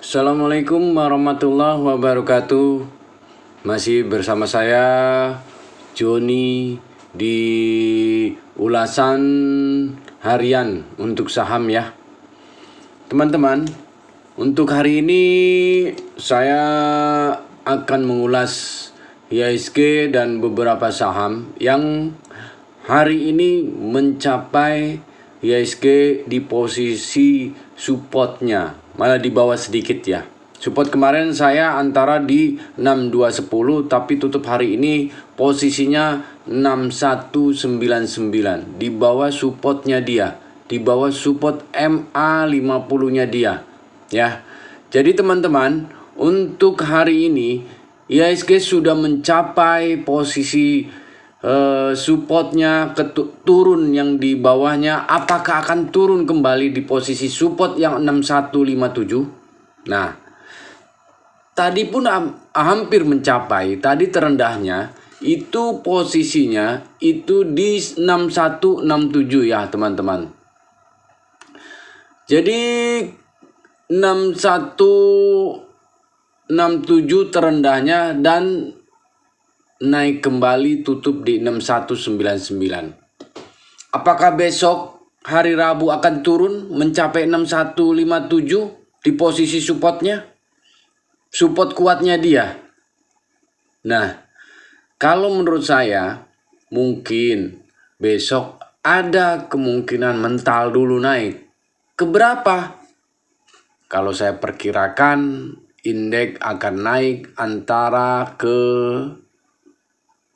Assalamualaikum warahmatullahi wabarakatuh. Masih bersama saya Joni di ulasan harian untuk saham ya. Teman-teman, untuk hari ini saya akan mengulas IHSG dan beberapa saham yang hari ini mencapai IHSG di posisi supportnya, malah di bawah sedikit ya. Support kemarin saya antara di 6210, tapi tutup hari ini posisinya 6199, di bawah supportnya dia, di bawah support MA50-nya dia ya. Jadi teman-teman, untuk hari ini IHSG sudah mencapai posisi supportnya turun yang di bawahnya. Apakah akan turun kembali di posisi support yang 6157? Nah, tadi pun hampir mencapai. Tadi terendahnya itu posisinya itu di 6167 ya teman-teman. Jadi 6167 terendahnya dan naik kembali tutup di 6199. Apakah besok hari Rabu akan turun mencapai 6157 di posisi supportnya? Support kuatnya dia. Nah, kalau menurut saya mungkin besok ada kemungkinan mental dulu naik. Keberapa? Kalau saya perkirakan indeks akan naik antara ke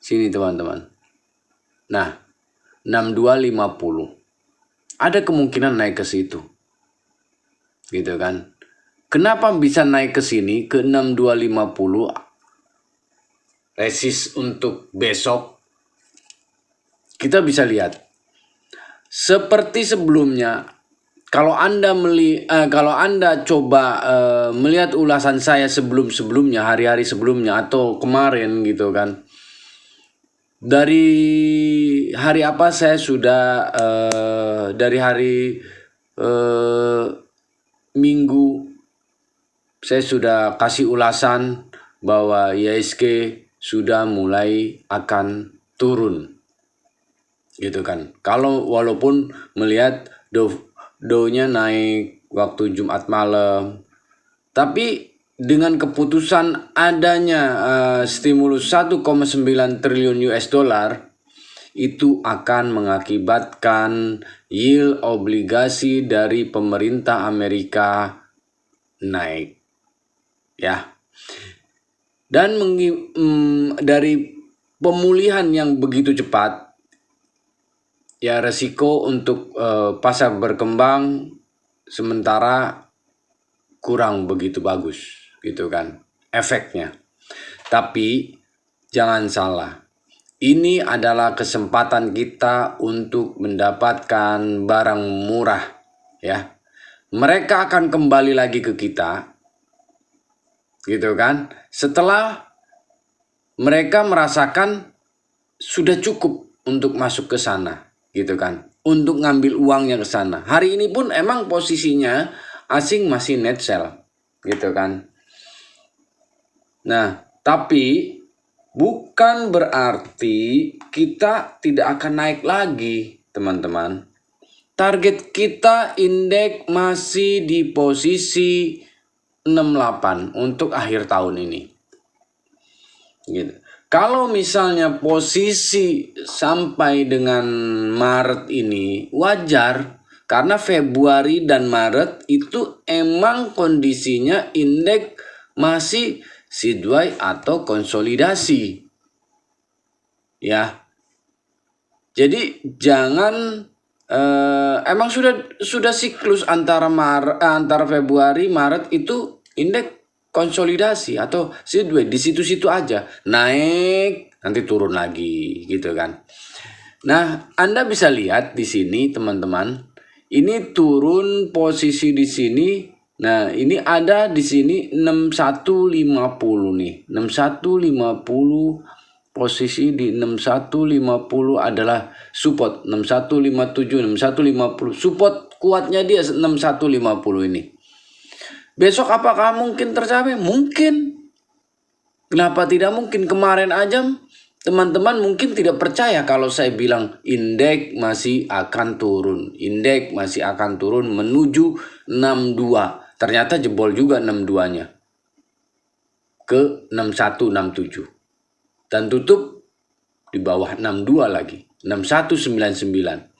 sini teman-teman. Nah, 6250. Ada kemungkinan naik ke situ. Gitu kan. Kenapa bisa naik ke sini ke 6250? Resist untuk besok. Kita bisa lihat. Seperti sebelumnya, kalau Anda coba melihat ulasan saya sebelumnya, hari-hari sebelumnya atau kemarin gitu kan. Dari hari apa saya sudah dari hari Minggu saya sudah kasih ulasan bahwa IHSG sudah mulai akan turun gitu kan. Kalau walaupun melihat Dow-nya naik waktu Jumat malam, tapi dengan keputusan adanya stimulus 1,9 triliun US dollar itu akan mengakibatkan yield obligasi dari pemerintah Amerika naik ya. Dan dari pemulihan yang begitu cepat ya, resiko untuk pasar berkembang sementara kurang begitu bagus gitu kan efeknya. Tapi jangan salah, ini adalah kesempatan kita untuk mendapatkan barang murah ya. Mereka akan kembali lagi ke kita gitu kan, setelah mereka merasakan sudah cukup untuk masuk ke sana gitu kan, untuk ngambil uangnya ke sana. Hari ini pun emang posisinya asing masih net sell gitu kan. Nah, tapi bukan berarti kita tidak akan naik lagi, teman-teman. Target kita indeks masih di posisi 68 untuk akhir tahun ini. Gitu. Kalau misalnya posisi sampai dengan Maret ini wajar, karena Februari dan Maret itu emang kondisinya indeks masih sideways atau konsolidasi. Ya. Jadi jangan emang sudah siklus antara Februari Maret itu indeks konsolidasi atau sideways di situ-situ aja, naik nanti turun lagi gitu kan. Nah, Anda bisa lihat di sini teman-teman. Ini turun posisi di sini. Nah, ini ada di sini 6150 nih. 6150 posisi di 6150 adalah support. 6157, 6150. Support kuatnya dia 6150 ini. Besok apakah mungkin tercapai? Mungkin. Kenapa tidak mungkin? Kemarin aja teman-teman mungkin tidak percaya kalau saya bilang indeks masih akan turun. Indeks masih akan turun menuju 62. Ternyata jebol juga 62-nya. Ke 61, 67. Dan tutup di bawah 62 lagi. 6199.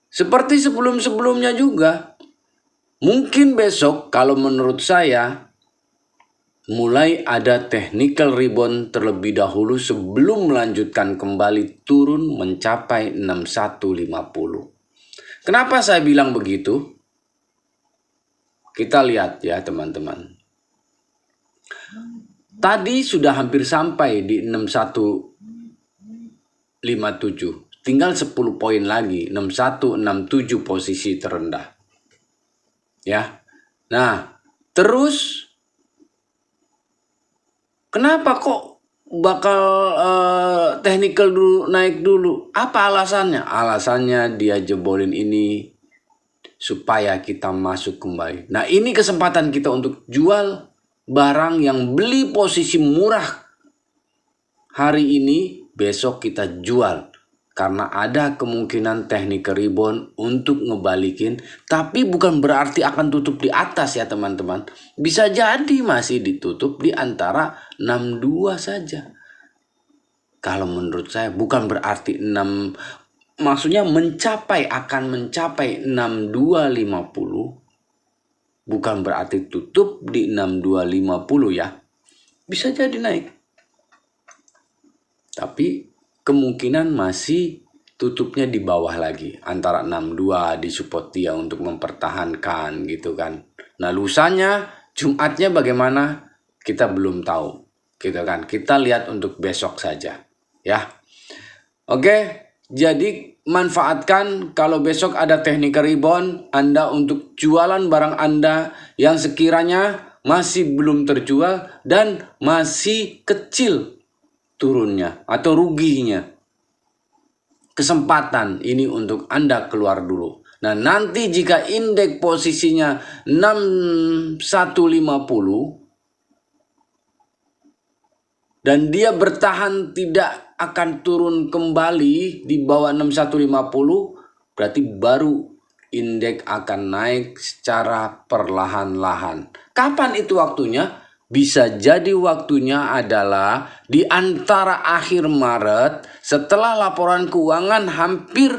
Seperti sebelum-sebelumnya juga. Mungkin besok kalau menurut saya mulai ada technical rebound terlebih dahulu sebelum melanjutkan kembali turun mencapai 6150. Kenapa saya bilang begitu? Kita lihat ya teman-teman. Tadi sudah hampir sampai di 6157. Tinggal 10 poin lagi, 6167 posisi terendah. Ya. Nah, terus kenapa kok bakal technical dulu naik dulu? Apa alasannya? Alasannya dia jebolin ini supaya kita masuk kembali. Nah, ini kesempatan kita untuk jual barang yang beli posisi murah hari ini, besok kita jual. Karena ada kemungkinan teknik rebound untuk ngebalikin. Tapi bukan berarti akan tutup di atas ya teman-teman. Bisa jadi masih ditutup di antara 62 saja. Kalau menurut saya bukan berarti 6. Maksudnya akan mencapai 6250. Bukan berarti tutup di 6250 ya. Bisa jadi naik. Tapi kemungkinan masih tutupnya di bawah lagi, antara 62 di support dia untuk mempertahankan gitu kan. Nah, lusanya Jumatnya bagaimana kita belum tahu gitu kan. Kita lihat untuk besok saja ya. Oke, jadi manfaatkan kalau besok ada teknik rebound Anda untuk jualan barang Anda yang sekiranya masih belum terjual dan masih kecil turunnya atau ruginya. Kesempatan ini untuk Anda keluar dulu. Nah, nanti jika indeks posisinya 6150 dan dia bertahan tidak akan turun kembali di bawah 6150, berarti baru indeks akan naik secara perlahan-lahan. Kapan itu waktunya? Bisa jadi waktunya adalah di antara akhir Maret setelah laporan keuangan hampir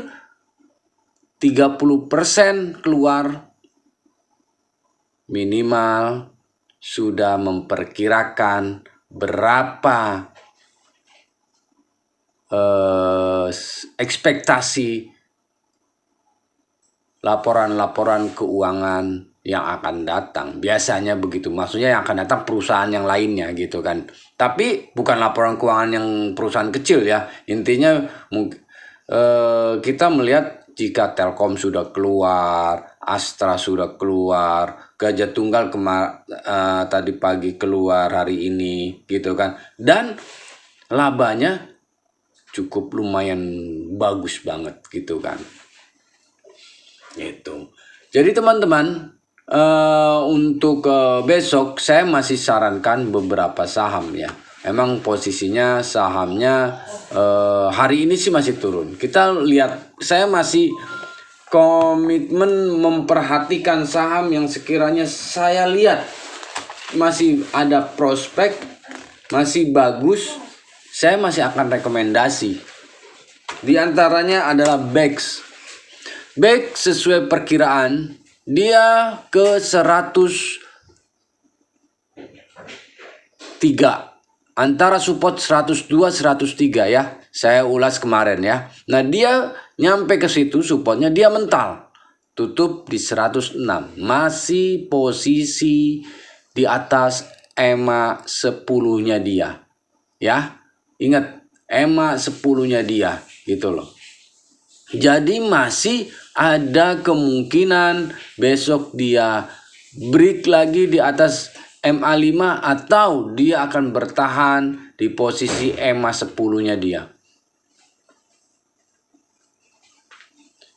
30% keluar, minimal sudah memperkirakan berapa ekspektasi laporan-laporan keuangan yang akan datang. Biasanya begitu, maksudnya yang akan datang perusahaan yang lainnya gitu kan. Tapi bukan laporan keuangan yang perusahaan kecil ya. Intinya kita melihat jika Telkom sudah keluar, Astra sudah keluar, Gajah Tunggal tadi pagi keluar hari ini gitu kan. Dan labanya cukup lumayan bagus banget gitu kan. Gitu. Jadi teman-teman, untuk besok saya masih sarankan beberapa saham ya. Emang posisinya sahamnya hari ini sih masih turun. Kita lihat, saya masih komitmen memperhatikan saham yang sekiranya saya lihat masih ada prospek, masih bagus. Saya masih akan rekomendasi. Di antaranya adalah BEX. BEX sesuai perkiraan dia ke 103, antara support 102 103 ya. Saya ulas kemarin ya. Nah, dia nyampe ke situ supportnya, dia mental. Tutup di 106. Masih posisi di atas EMA 10-nya dia. Ya. Ingat, EMA 10-nya dia gitu loh. Jadi masih ada kemungkinan besok dia break lagi di atas MA5 atau dia akan bertahan di posisi EMA 10-nya dia.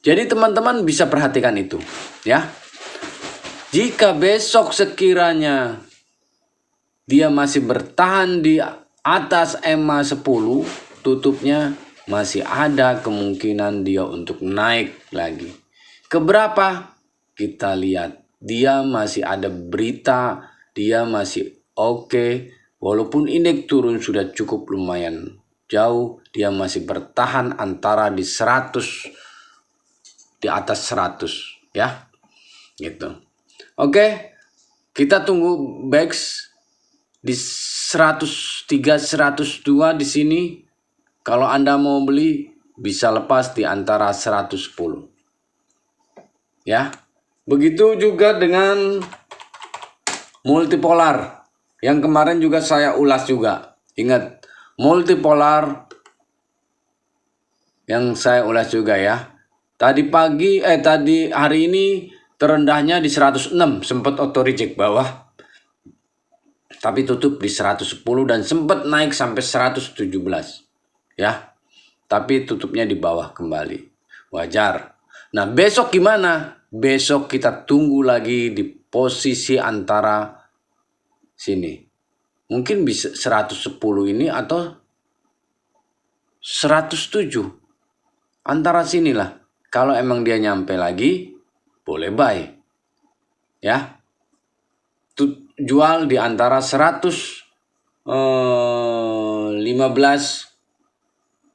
Jadi teman-teman bisa perhatikan itu ya. Jika besok sekiranya dia masih bertahan di atas EMA 10, tutupnya masih ada kemungkinan dia untuk naik lagi. Keberapa? Kita lihat. Dia masih ada berita, dia masih oke. Walaupun indeks turun sudah cukup lumayan jauh, dia masih bertahan antara di 100, di atas 100 ya. Gitu. Oke, kita tunggu BEX di 103, 102 di sini. Kalau Anda mau beli bisa lepas di antara 110. Ya. Begitu juga dengan multipolar yang kemarin juga saya ulas juga. Ingat, multipolar yang saya ulas juga ya. Tadi hari ini terendahnya di 106, sempat auto reject bawah. Tapi tutup di 110 dan sempat naik sampai 117. Ya. Tapi tutupnya di bawah kembali. Wajar. Nah, besok gimana? Besok kita tunggu lagi di posisi antara sini. Mungkin bisa 110 ini atau 107. Antara sinilah. Kalau emang dia nyampe lagi, boleh buy. Ya. Jual di antara 115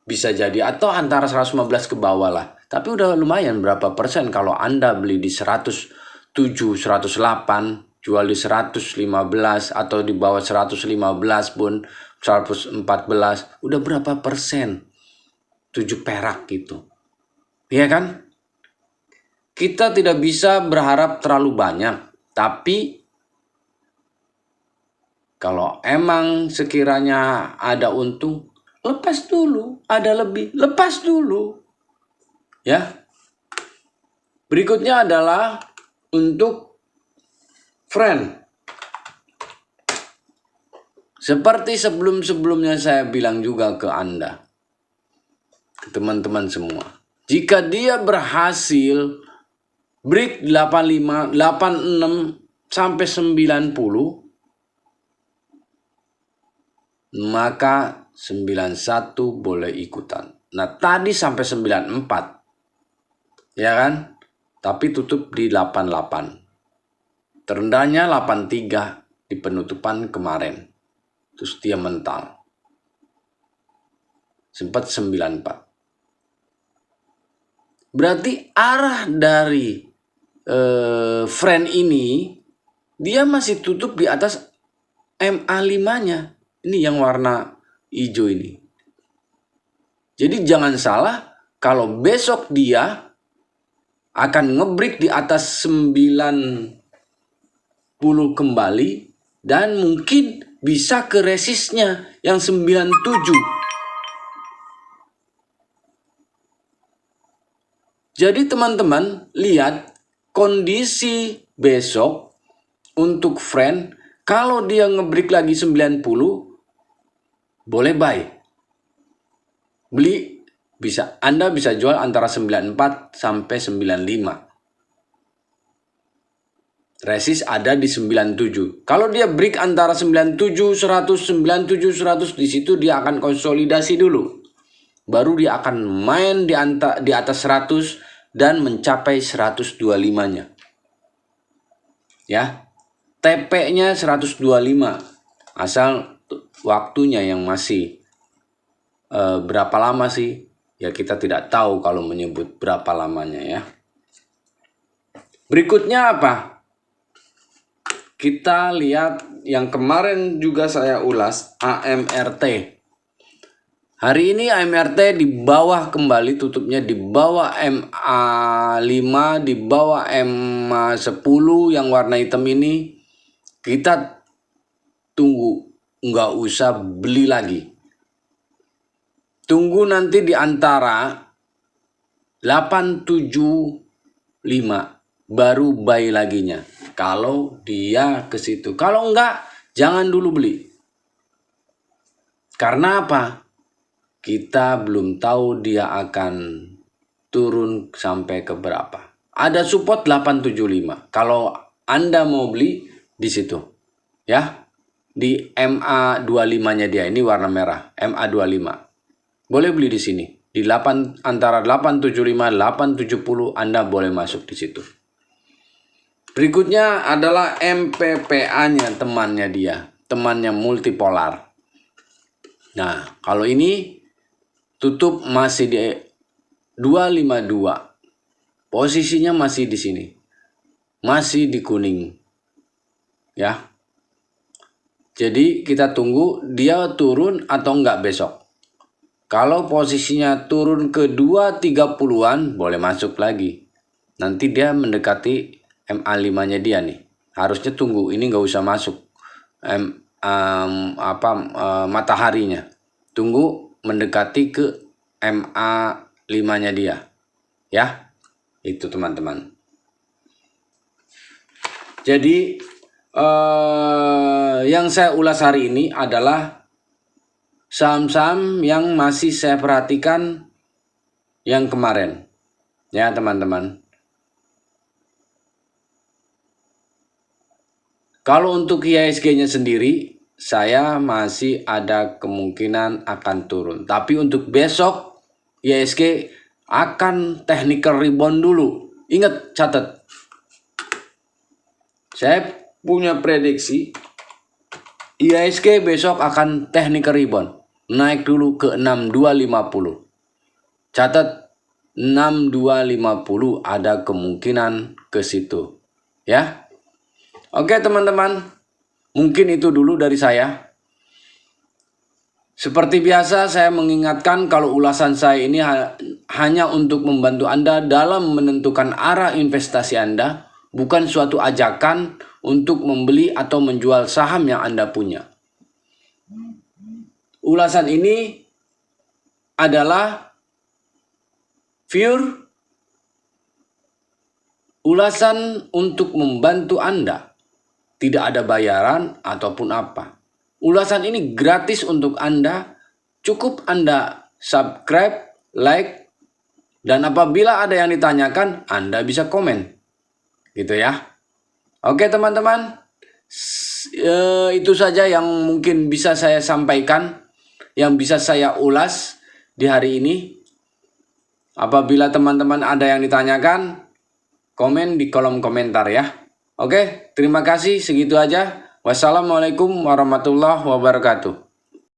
bisa jadi, atau antara 115 ke bawah lah. Tapi udah lumayan berapa persen kalau Anda beli di 107, 108, jual di 115 atau di bawah 115 pun 114, udah berapa persen? 7 perak gitu. Iya kan? Kita tidak bisa berharap terlalu banyak, tapi kalau emang sekiranya ada untung, lepas dulu. Ada lebih, lepas dulu. Ya. Berikutnya adalah untuk friend. Seperti sebelum-sebelumnya saya bilang juga ke Anda, ke teman-teman semua. Jika dia berhasil break 85, 86 sampai 90, maka 91 boleh ikutan. Nah, tadi sampai 94. Ya kan? Tapi tutup di 88. Terendahnya 83 di penutupan kemarin. Terus dia mental. Sempat 94. Berarti arah dari friend ini, dia masih tutup di atas MA5-nya. Ini yang warna hijau ini. Jadi jangan salah kalau besok dia akan ngebreak di atas 90 kembali dan mungkin bisa ke resistnya yang 97. Jadi teman-teman lihat kondisi besok untuk friend, kalau dia ngebreak lagi 90, boleh buy. Beli bisa, Anda bisa jual antara 94 sampai 95. Resist ada di 97. Kalau dia break antara 97 100, 97 100, di situ dia akan konsolidasi dulu. Baru dia akan main di atas 100 dan mencapai 125-nya. Ya. TP-nya 125. Asal waktunya yang masih berapa lama sih? Ya kita tidak tahu kalau menyebut berapa lamanya ya. Berikutnya apa? Kita lihat yang kemarin juga saya ulas, AMRT. Hari ini AMRT di bawah kembali, tutupnya di bawah MA5, di bawah MA10 yang warna hitam ini. Kita tunggu, nggak usah beli lagi. Tunggu nanti di antara 875 baru buy laginya. Kalau dia ke situ. Kalau enggak, jangan dulu beli. Karena apa? Kita belum tahu dia akan turun sampai ke berapa. Ada support 875. Kalau Anda mau beli di situ. Ya. Di MA25-nya dia, ini warna merah, MA25. Boleh beli di sini. Di antara 875 870 Anda boleh masuk di situ. Berikutnya adalah MPPA-nya, temannya dia, temannya multipolar. Nah, kalau ini tutup masih di 252. Posisinya masih di sini. Masih di kuning. Ya. Jadi kita tunggu dia turun atau enggak besok. Kalau posisinya turun ke 230-an, boleh masuk lagi. Nanti dia mendekati MA5-nya dia nih. Harusnya tunggu, ini nggak usah masuk mataharinya. Tunggu mendekati ke MA5-nya dia. Ya, itu teman-teman. Jadi yang saya ulas hari ini adalah saham-saham yang masih saya perhatikan yang kemarin. Ya teman-teman. Kalau untuk IHSG-nya sendiri, saya masih ada kemungkinan akan turun. Tapi untuk besok, IHSG akan technical rebound dulu. Ingat, catat. Saya punya prediksi, IHSG besok akan technical rebound. Naik dulu ke 6250. Catat, 6250 ada kemungkinan ke situ. Ya. Oke teman-teman, mungkin itu dulu dari saya. Seperti biasa saya mengingatkan kalau ulasan saya ini hanya untuk membantu Anda dalam menentukan arah investasi Anda, bukan suatu ajakan untuk membeli atau menjual saham yang Anda punya. Ulasan ini adalah pure ulasan untuk membantu Anda. Tidak ada bayaran ataupun apa. Ulasan ini gratis untuk Anda. Cukup Anda subscribe, like, dan apabila ada yang ditanyakan, Anda bisa komen. Gitu ya. Oke teman-teman. Itu saja yang mungkin bisa saya sampaikan. Yang bisa saya ulas di hari ini. Apabila teman-teman ada yang ditanyakan, komen di kolom komentar ya. Oke, terima kasih, segitu aja. Wassalamualaikum warahmatullahi wabarakatuh.